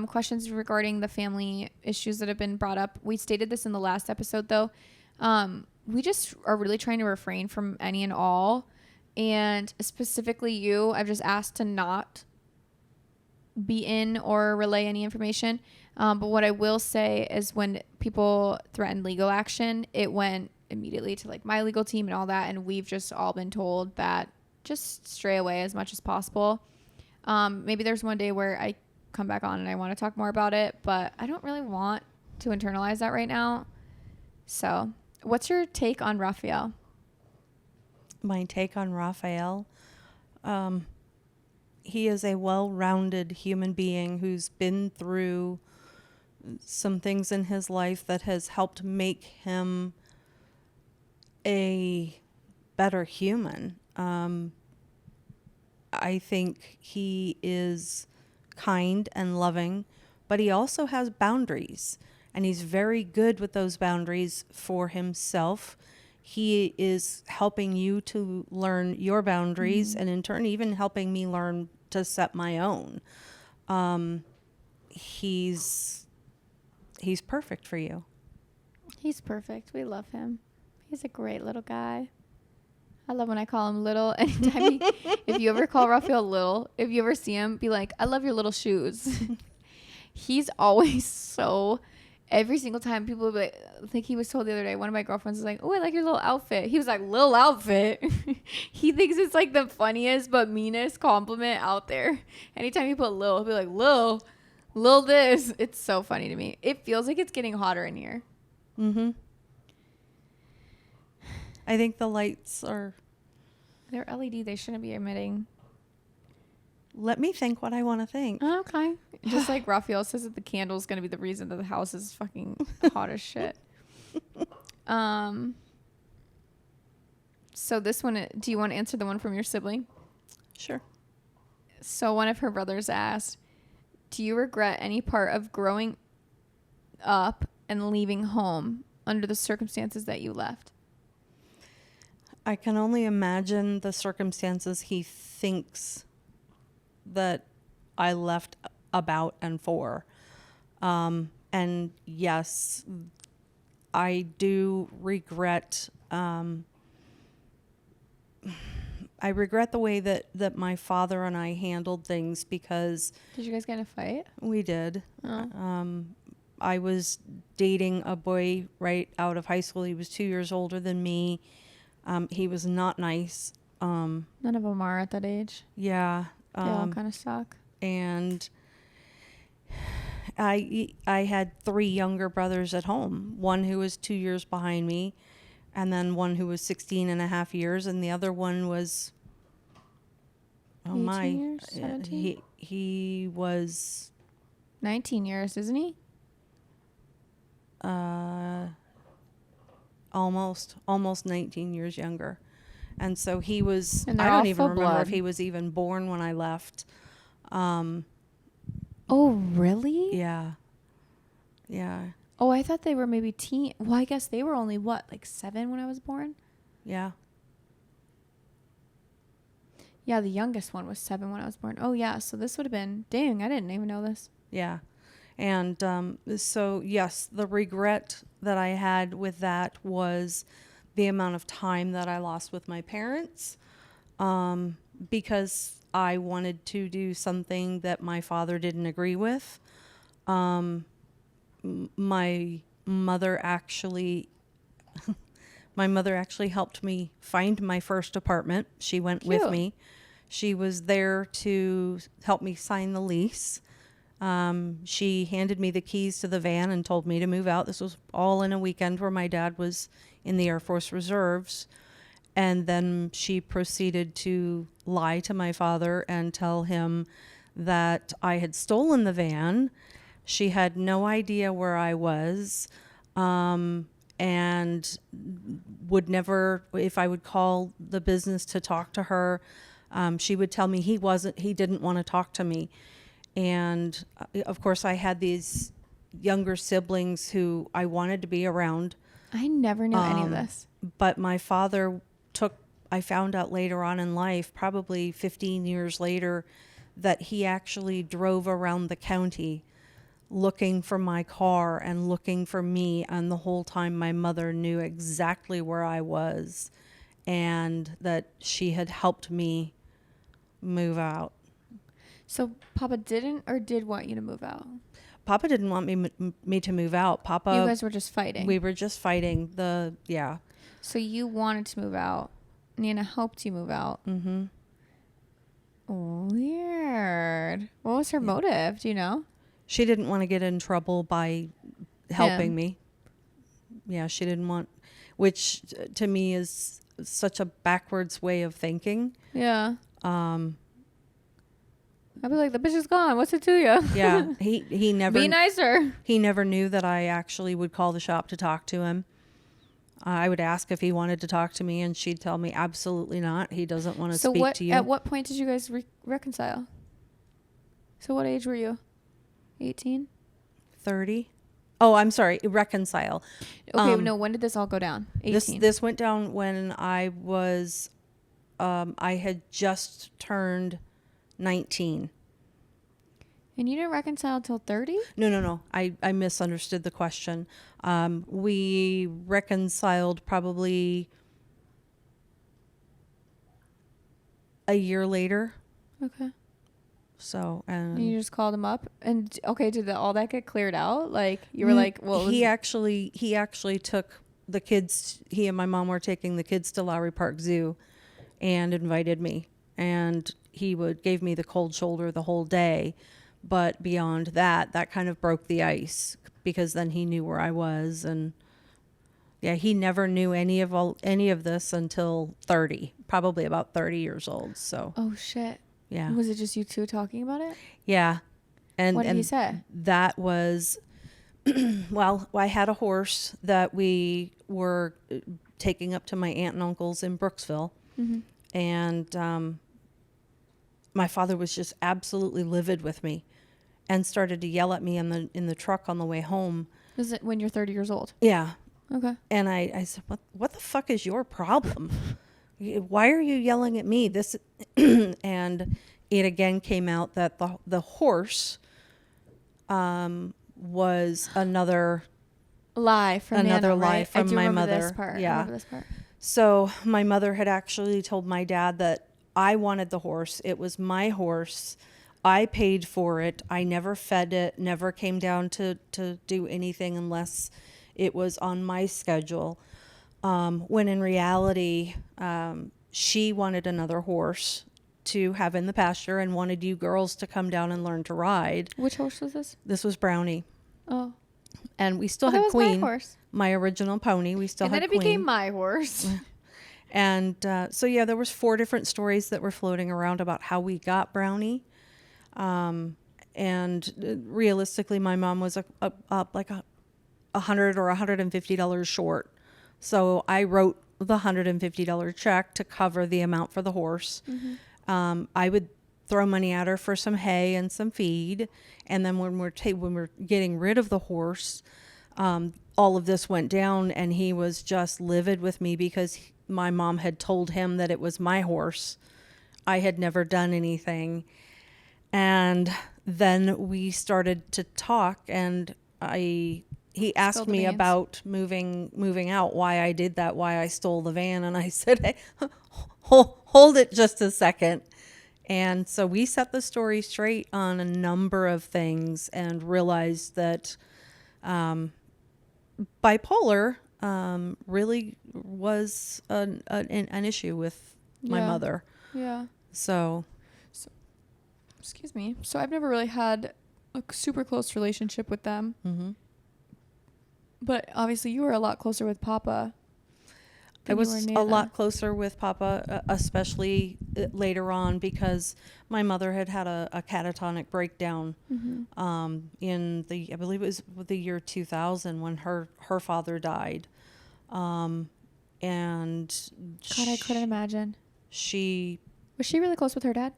questions regarding the family issues that have been brought up. We stated this in the last episode, though. We just are really trying to refrain from any and all. And specifically you, I've just asked to not be in or relay any information. But what I will say is when people threaten legal action, it went immediately to like my legal team and all that. And we've just all been told that just stray away as much as possible. Maybe there's one day where I come back on and I want to talk more about it, but I don't really want to internalize that right now. So what's your take on Raphael? My take on Raphael, he is a well-rounded human being who's been through some things in his life that has helped make him a better human. I think he is kind and loving, but he also has boundaries, and he's very good with those boundaries for himself. He is helping you to learn your boundaries, and in turn, even helping me learn to set my own. He's perfect for you. He's perfect. We love him. He's a great little guy. I love when I call him little. Anytime if you ever call Raphael little, if you ever see him, be like, I love your little shoes. He's always so, every single time people will be like, I think he was told the other day, one of my girlfriends was like, oh, I like your little outfit. He was like, little outfit. He thinks it's like the funniest but meanest compliment out there. Anytime you put little, he'll be like, Lil this. It's so funny to me. It feels like it's getting hotter in here. I think the lights are. They're LED. They shouldn't be emitting. Let me think what I want to think. Okay. Just like Raphael says that the candle's going to be the reason that the house is fucking hot as shit. So this one, do you want to answer the one from your sibling? Sure. So one of her brothers asked, do you regret any part of growing up and leaving home under the circumstances that you left? I can only imagine the circumstances he thinks that I left about and for. And yes, I do regret, I regret the way that my father and I handled things because Did you guys get in a fight? we did. Oh. I was dating a boy right out of high school. He was 2 years older than me. He was not nice. None of them are at that age. Yeah. They all kind of suck. And I had 3 younger brothers at home. One who was 2 years behind me, and then one who was 16 and a half years, and the other one was, 18 years, 17? He was 19 years, isn't he? almost 19 years younger. And so he was, And I they're don't all even full remember blood. if he was even born when I left. Oh, really? Yeah. Yeah. Oh, I thought they were maybe teen. Well, I guess they were only, what, like 7 when I was born? Yeah. Yeah, the youngest one was 7 when I was born. Oh, yeah. So this would have been, dang, I didn't even know this. Yeah. And so, yes, the regret that I had with that was the amount of time that I lost with my parents, because I wanted to do something that my father didn't agree with. My mother actually helped me find my first apartment. She went with Cute. me. She was there to help me sign the lease. She handed me the keys to the van and told me to move out. This was all in a weekend where my dad was in the Air Force Reserves. And then she proceeded to lie to my father and tell him that I had stolen the van. She had no idea where I was, and would never, if I would call the business to talk to her, she would tell me he didn't want to talk to me. And of course, I had these younger siblings who I wanted to be around. I never knew any of this. But my father I found out later on in life, probably 15 years later, that he actually drove around the county looking for my car and looking for me. And the whole time my mother knew exactly where I was and that she had helped me move out. So Papa didn't or did want you to move out? Papa didn't want me to move out. Papa, You guys were just fighting. we were just fighting. Yeah. So you wanted to move out. Nana helped you move out. Mm-hmm. Weird. What was her motive? Do you know? She didn't want to get in trouble by helping Him. me. Yeah, she didn't want, which to me is such a backwards way of thinking. Yeah. I'd be like, the bitch is gone. What's it to you? Yeah, he never Be nicer. he never knew that I actually would call the shop to talk to him. I would ask if he wanted to talk to me, and she'd tell me absolutely not. He doesn't want to speak to you. At what point did you guys reconcile? So what age were you? 18? 30. Oh, I'm sorry. Reconcile. Okay, no. When did this all go down? 18. This went down when I was, I had just turned 19. And you didn't reconcile till 30? No. I misunderstood the question. We reconciled probably a year later. Okay. So, And you just called him up, and okay, did all that get cleared out? Like you were like, well, he actually took the kids. He and my mom were taking the kids to Lowry Park Zoo, and invited me. And he gave me the cold shoulder the whole day. But beyond that, that kind of broke the ice because then he knew where I was, and Yeah, he never knew any of this until 30, probably about 30 years old. So, Oh shit. yeah. Was it just you two talking about it? Yeah. What did he And say? that was well, I had a horse that we were taking up to my aunt and uncle's in Brooksville. Mm-hmm. And my father was just absolutely livid with me and started to yell at me in the truck on the way home. Was it when you're 30 years old? Yeah. Okay. And I said, what the fuck is your problem? Why are you yelling at me? This, and it again came out that the horse was another Lie from another Nana, lie right? from I do my remember mother. this part. I Yeah. remember this part. So my mother had actually told my dad that I wanted the horse. It was my horse. I paid for it. I never fed it, never came down to do anything unless it was on my schedule. When in reality, she wanted another horse to have in the pasture and wanted you girls to come down and learn to ride. Which horse was this? This was Brownie. Oh. And we still Well, that had was Queen, my horse. my original pony. We still And had then it Queen. became my horse. And so, yeah, there was 4 different stories that were floating around about how we got Brownie. And realistically, my mom was like $100 or $150 short. So I wrote the $150 check to cover the amount for the horse. Mm-hmm. I would throw money at her for some hay and some feed. And then when we're getting rid of the horse, all of this went down, and he was just livid with me because my mom had told him that it was my horse. I had never done anything. And then we started to talk, and he asked Spilled the me beans. about moving out, why I did that, why I stole the van. And I said, hey, hold it just a second. And so we set the story straight on a number of things and realized that bipolar really was an issue with my Yeah. mother. Yeah. So, Excuse me. So I've never really had a super close relationship with them. mm-hmm. But obviously you were a lot closer with Papa. I than you was were a Nana. lot closer with Papa, especially later on, because my mother had a catatonic breakdown Mm-hmm. in I believe it was the year 2000 when her father died. And God, I couldn't imagine. she, Was she really close with her dad?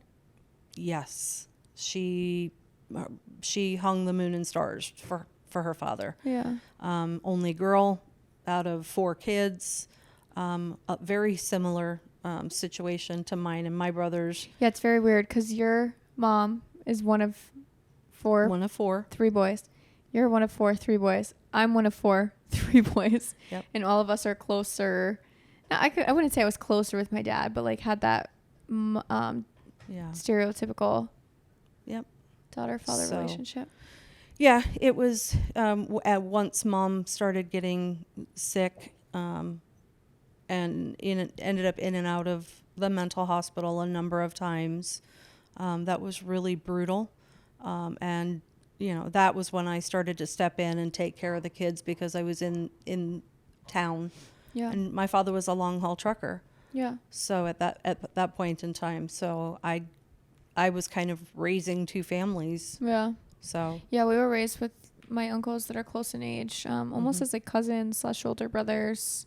yes, she hung the moon and stars for her father. Yeah. Only girl out of 4 kids. A very similar situation to mine and my brothers. Yeah, it's very weird because your mom is one of 4, One of 4. 3 boys. You're one of 4, 3 boys. I'm one of 4, 3 boys. Yep. And all of us are closer. Now, I wouldn't say I was closer with my dad, but like had that Yeah. stereotypical Yep. daughter-father So- relationship. Yeah, it was at once mom started getting sick and ended up in and out of the mental hospital a number of times. That was really brutal. And, that was when I started to step in and take care of the kids because I was in town. Yeah. And my father was a long haul trucker. Yeah. So at that point in time, so I was kind of raising 2 families. Yeah. So Yeah, we were raised with my uncles that are close in age, almost Mhm. as like cousins / older brothers.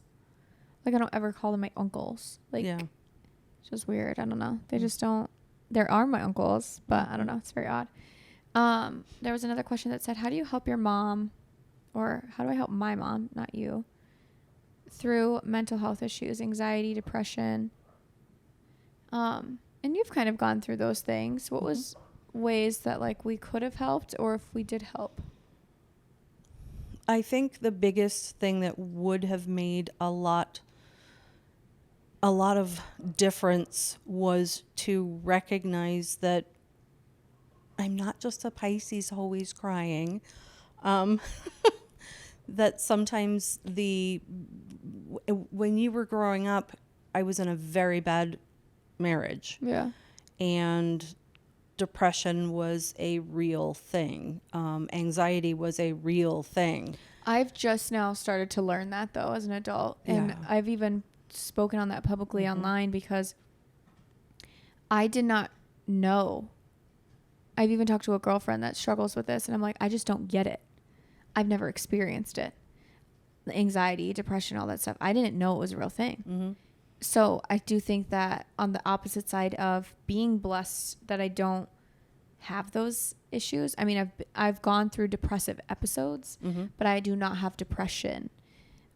Like I don't ever call them my uncles. Like yeah. it's just weird. I don't know. They just don't. There are my uncles, but I don't know. It's very odd. There was another question that said, "How do you help your mom, or how do I help my mom, not you, through mental health issues, anxiety, depression?" And you've kind of gone through those things. What was ways that like we could have helped, or if we did help? I think the biggest thing that would have made a lot of difference was to recognize that I'm not just a Pisces always crying. That sometimes when you were growing up, I was in a very bad marriage, Yeah. and depression was a real thing. Anxiety was a real thing. I've just now started to learn that though as an adult. And Yeah. I've even spoken on that publicly online because I did not know. I've even talked to a girlfriend that struggles with this and I'm like, I just don't get it. I've never experienced it. The anxiety, depression, all that stuff. I didn't know it was a real thing. So I do think that on the opposite side of being blessed that I don't have those issues. I mean, I've gone through depressive episodes, but I do not have depression.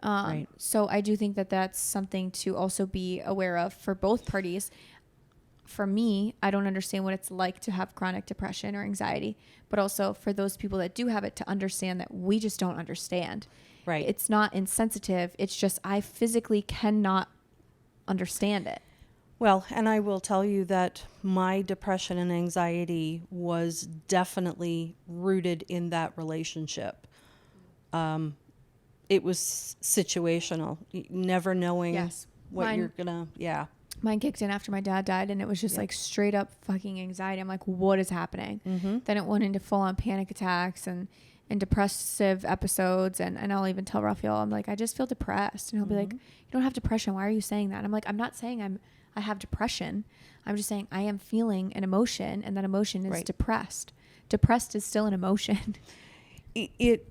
Right. So I do think that that's something to also be aware of for both parties. For me, I don't understand what it's like to have chronic depression or anxiety, but also for those people that do have it to understand that we just don't understand. Right. It's not insensitive. It's just I physically cannot understand it. Well, and I will tell you that my depression and anxiety was definitely rooted in that relationship. It was situational, never knowing Yes. what you're gonna, yeah. Mine kicked in after my dad died, and it was just like straight up fucking anxiety. I'm like, what is happening? Then it went into full on panic attacks and depressive episodes. And I'll even tell Raphael, I'm like, I just feel depressed. And he'll be like, you don't have depression. Why are you saying that? And I'm like, I'm not saying I have depression. I'm just saying I am feeling an emotion, and that emotion is depressed. Depressed is still an emotion. It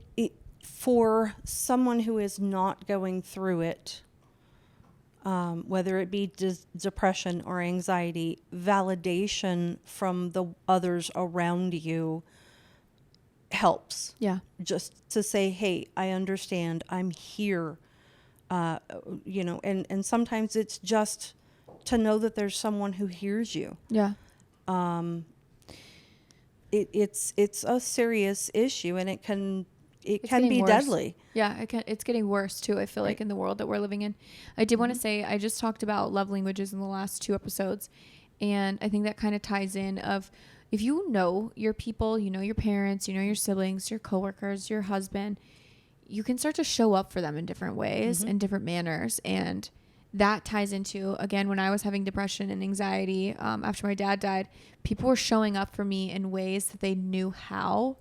for someone who is not going through it, whether it be depression or anxiety, validation from the others around you helps. Yeah. Just to say, hey, I understand, I'm here, and sometimes it's just to know that there's someone who hears you. Yeah. It's a serious issue, and it can It's be getting worse. deadly. Yeah, it's getting worse too. I feel like in the world that we're living in. I did want to say I just talked about love languages in the last 2 episodes, and I think that kind of ties in of if you know your people, you know your parents, you know your siblings, your coworkers, your husband, you can start to show up for them in different ways, in different manners, and that ties into again when I was having depression and anxiety after my dad died, people were showing up for me in ways that they knew how,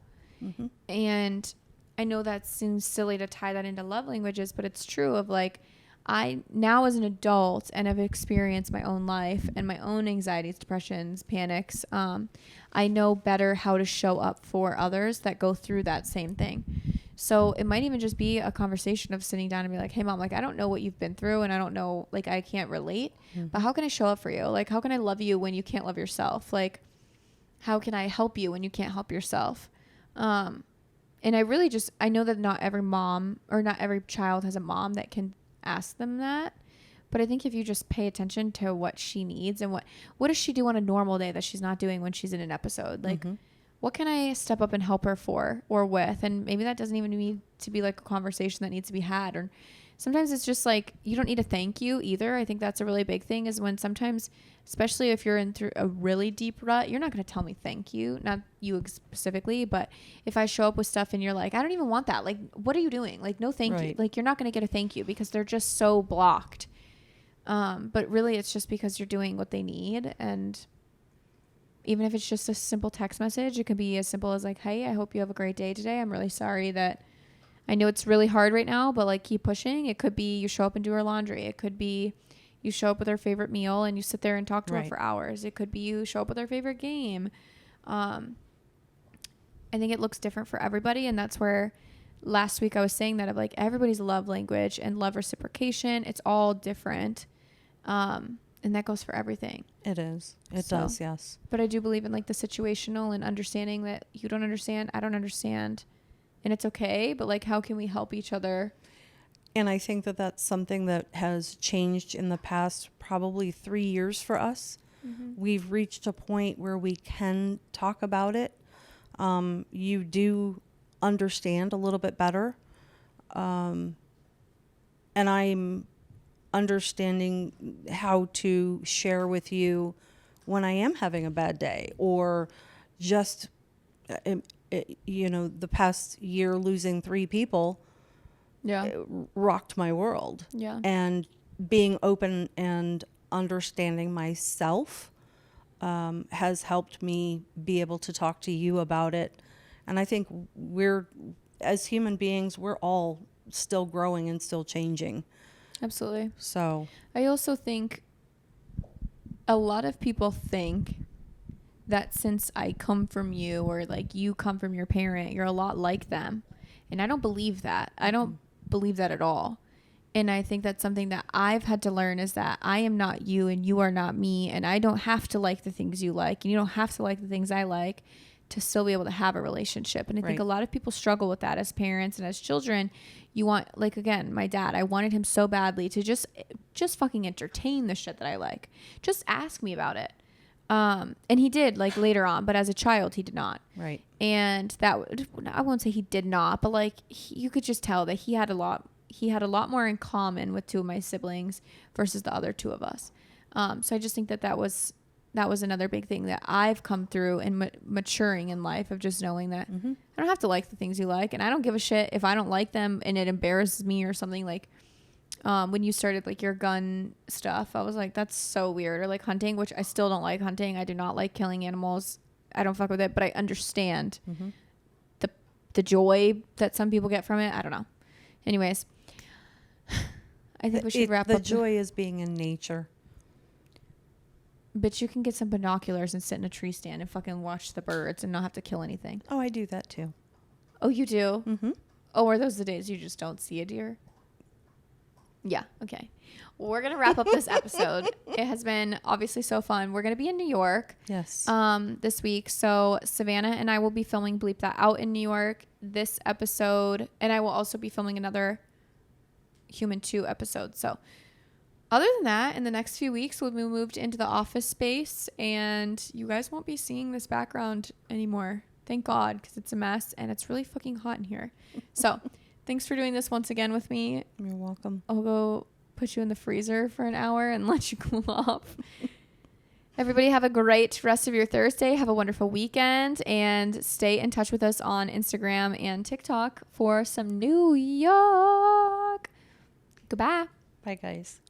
and I know that seems silly to tie that into love languages, but it's true of like, I now as an adult and have experienced my own life and my own anxieties, depressions, panics. I know better how to show up for others that go through that same thing. So it might even just be a conversation of sitting down and be like, hey mom, like, I don't know what you've been through and I don't know, like, I can't relate, but how can I show up for you? Like, how can I love you when you can't love yourself? Like, how can I help you when you can't help yourself? And I really just, I know that not every mom or not every child has a mom that can ask them that. But I think if you just pay attention to what she needs and what does she do on a normal day that she's not doing when she's in an episode? Like, what can I step up and help her for or with? And maybe that doesn't even need to be like a conversation that needs to be had. Or sometimes it's just like, you don't need a thank you either. I think that's a really big thing is when sometimes, especially if you're in through a really deep rut, you're not going to tell me thank you, not you specifically, but if I show up with stuff and you're like, I don't even want that. Like, what are you doing? Like, no, thank you. Like, you're not going to get a thank you because they're just so blocked. But really it's just because you're doing what they need. And even if it's just a simple text message, it could be as simple as like, hey, I hope you have a great day today. I'm really sorry that I know it's really hard right now, but like keep pushing. It could be you show up and do her laundry. It could be you show up with her favorite meal and you sit there and talk to her for hours. It could be you show up with her favorite game. I think it looks different for everybody. And that's where last week I was saying that of like everybody's love language and love reciprocation. It's all different. And that goes for everything. It is. It does, yes. But I do believe in like the situational and understanding that you don't understand, I don't understand, and it's okay. But like, how can we help each other? And I think that that's something that has changed in the past probably 3 years for us. We've reached a point where we can talk about it. You do understand a little bit better. And I'm understanding how to share with you when I am having a bad day or just, the past year losing 3 people rocked my world. Yeah. And being open and understanding myself has helped me be able to talk to you about it. And I think we're as human beings, we're all still growing and still changing. Absolutely. So I also think a lot of people think that since I come from you, or like you come from your parent, you're a lot like them. And I don't believe that. I don't believe that at all. And I think that's something that I've had to learn, is that I am not you and you are not me. And I don't have to like the things you like, and you don't have to like the things I like to still be able to have a relationship. And I think Right. a lot of people struggle with that as parents and as children. You want, like, again, my dad, I wanted him so badly to just fucking entertain the shit that I like. Just ask me about it. And he did, like, later on, but as a child, he did not. right. And I won't say he did not, but like you could just tell that he had a lot more in common with two of my siblings versus the other two of us. So I just think that was another big thing that I've come through in maturing in life, of just knowing that I don't have to like the things you like, and I don't give a shit if I don't like them and it embarrasses me or something. Like, when you started like your gun stuff, I was like, that's so weird. Or like hunting, which I still don't like hunting. I do not like killing animals. I don't fuck with it, but I understand the joy that some people get from it. I don't know. Anyways, I think we should wrap The up. joy is being in nature. But you can get some binoculars and sit in a tree stand and fucking watch the birds and not have to kill anything. Oh, I do that too. Oh, you do? Mm-hmm. Oh, are those the days you just don't see a deer? Yeah. Okay. Well, we're going to wrap up this episode. It has been obviously so fun. We're going to be in New York Yes. this week. So Savannah and I will be filming Bleep That Out in New York this episode. And I will also be filming another Human 2 episode. So other than that, in the next few weeks, we'll be moved into the office space, and you guys won't be seeing this background anymore. Thank God, because it's a mess and it's really fucking hot in here. So thanks for doing this once again with me. You're welcome. I'll go put you in the freezer for an hour and let you cool off. Everybody have a great rest of your Thursday. Have a wonderful weekend, and stay in touch with us on Instagram and TikTok for some New York. Goodbye. Bye, guys.